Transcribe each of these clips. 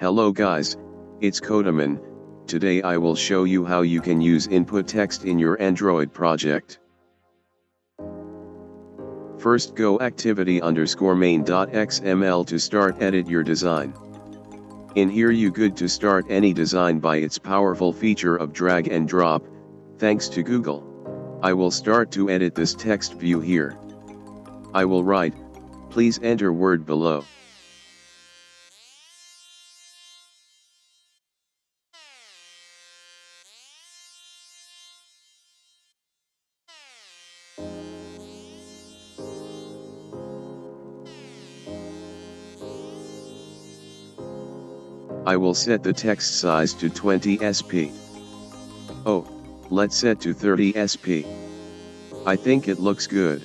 Hello guys, it's Kotaman. Today I will show you how you can use input text in your Android project. First go activity_main.xml to start edit your design. In here you good to start any design by its powerful feature of drag and drop, thanks to Google. I will start to edit this text view here. I will write, please enter word below. I will set the text size to 20 sp. Oh, let's set to 30 sp. I think it looks good.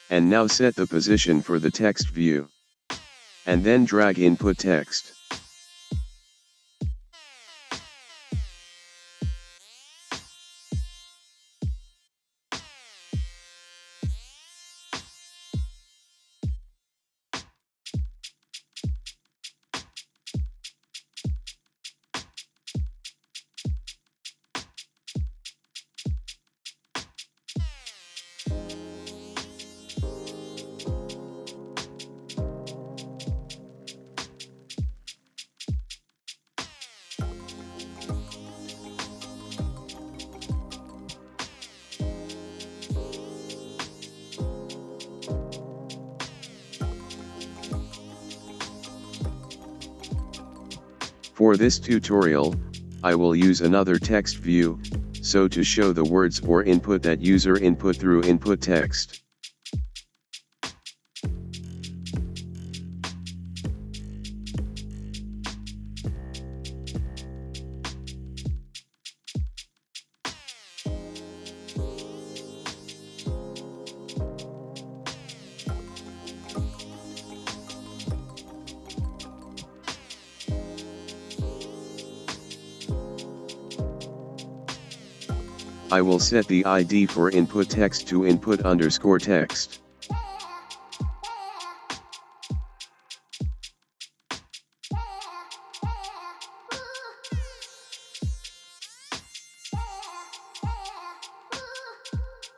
And now set the position for the text view. And then drag input text. For this tutorial, I will use another text view, so to show the words or input that user input through input text. I will set the ID for input text to input_text.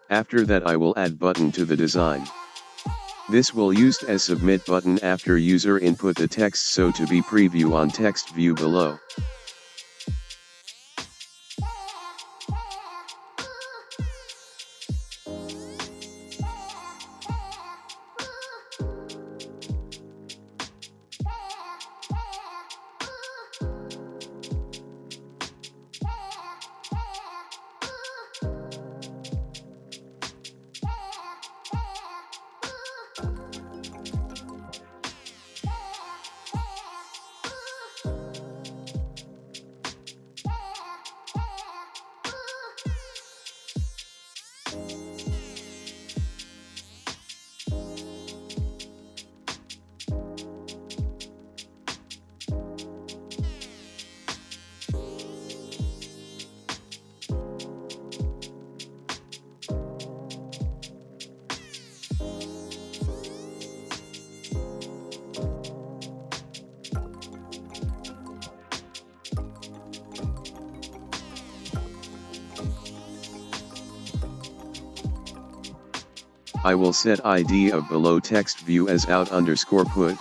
After that I will add button to the design. This will used as submit button after user input the text so to be preview on text view below. I will set ID of below text view as out_put.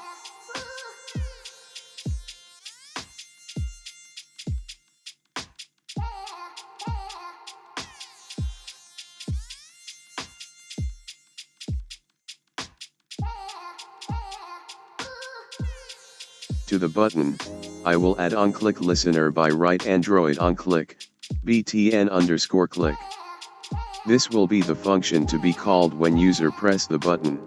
To the button, I will add onClick listener by write Android onClick, btn_click. This will be the function to be called when user press the button.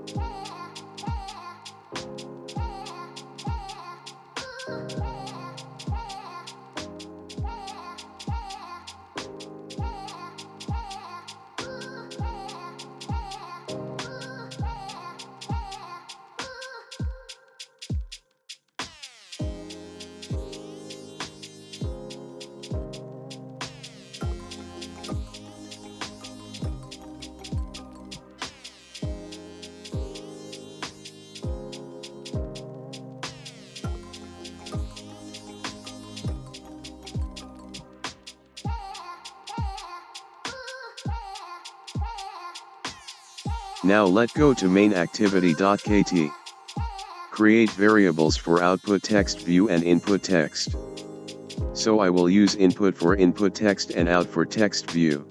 Now let go to main activity.kt. Create variables for output text view and input text. So I will use input for input text and out for text view.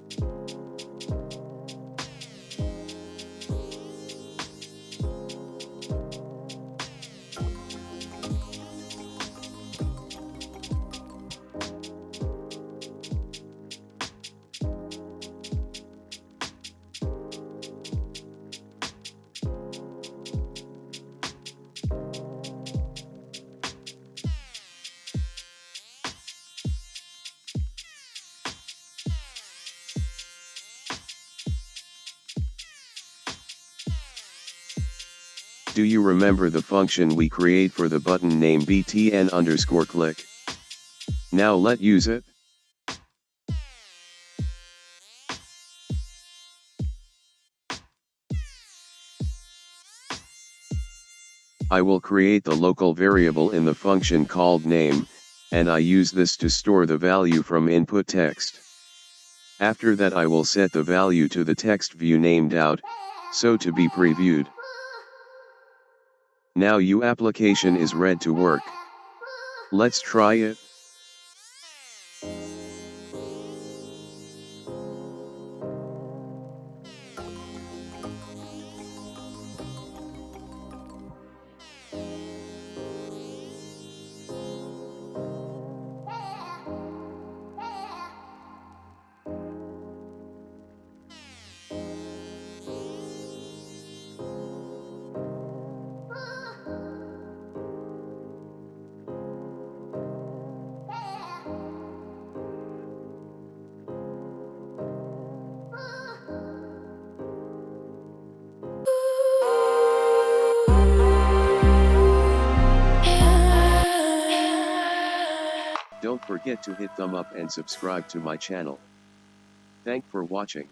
Do you remember the function we create for the button name btn_click? Now let's use it. I will create the local variable in the function called name, and I use this to store the value from input text. After that I will set the value to the text view named out, so to be previewed. Now your application is ready to work. Let's try it. Don't forget to hit thumb up and subscribe to my channel. Thanks for watching.